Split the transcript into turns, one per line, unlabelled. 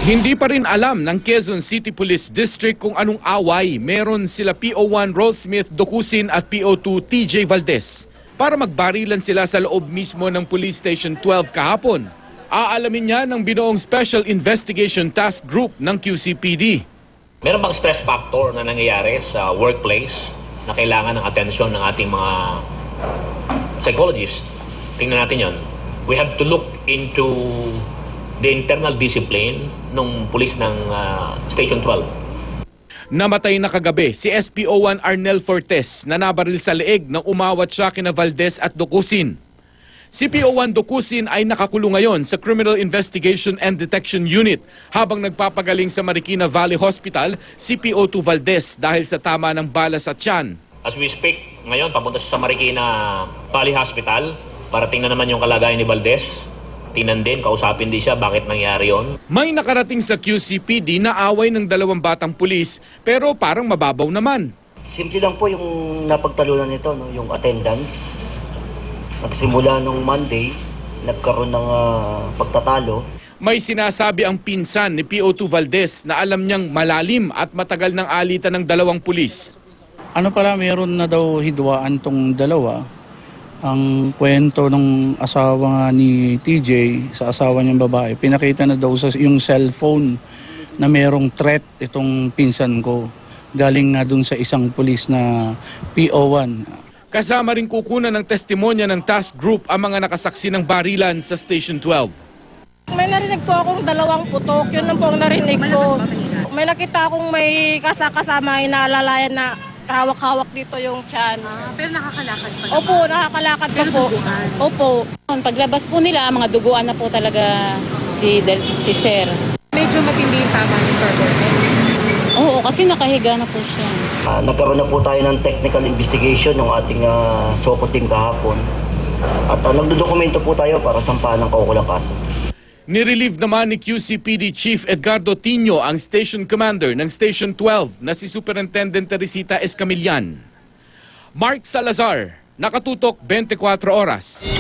Hindi pa rin alam ng Quezon City Police District kung anong away meron sila PO1 Rollsmith Docusin at PO2 TJ Valdez para magbarilan sila sa loob mismo ng Police Station 12 kahapon. Aalamin niya ng binuong Special Investigation Task Group ng QCPD.
Meron bang stress factor na nangyayari sa workplace na kailangan ng atensyon ng ating mga psychologists? Tingnan natin yon. We have to look into the internal discipline ng pulis ng Station 12.
Namatay na kagabi si SPO1 Arnel Fortes na nabaril sa leeg nang umawat siya kina Valdez at Docusin. Si PO1 Docusin ay nakakulong ngayon sa Criminal Investigation and Detection Unit habang nagpapagaling sa Marikina Valley Hospital si PO2 Valdez dahil sa tama ng bala sa tiyan.
As we speak, ngayon papunta sa Marikina Valley Hospital para tingnan naman yung kalagayan ni Valdez. Tingnan din, kausapin din siya bakit nangyari yon.
May nakarating sa QCPD na away ng dalawang batang pulis pero parang mababaw naman.
Simple lang po yung napagtalunan nito, no? Yung attendance. Nagsimula nung Monday, nagkaroon ng pagtatalo.
May sinasabi ang pinsan ni PO2 Valdez na alam niyang malalim at matagal ng alitan ng dalawang pulis.
Ano pala, meron na daw hidwaan tong dalawa. Ang kwento ng asawa nga ni TJ sa asawa niyang babae, pinakita na daw sa yung cellphone na merong threat itong pinsan ko. Galing nga dun sa isang pulis na PO1.
Kasama rin kukunan ng testimonya ng task group ang mga nakasaksi ng barilan sa Station 12.
May narinig po akong dalawang putok, yun lang po ang narinig ko. May nakita akong may kasama inaalalayan na hawak-hawak dito yung tiyan.
Pero nakakalakad pa naman?
Opo, nakakalakad pa po.
Duguan?
Opo.
Paglabas po nila, mga duguan na po talaga si Sir.
Medyo matindi yung tama ni Sir Gordon.
Oo, kasi nakahiga na po siya.
Nagkaroon na po tayo ng technical investigation ng ating SOCO team kahapon. At nagdodokumento po tayo para sampahan ng kaukulang kaso.
Nirelieve naman ni QCPD Chief Edgardo Tino ang Station Commander ng Station 12 na si Superintendent Teresita Escamillan. Mark Salazar, nakatutok 24 oras.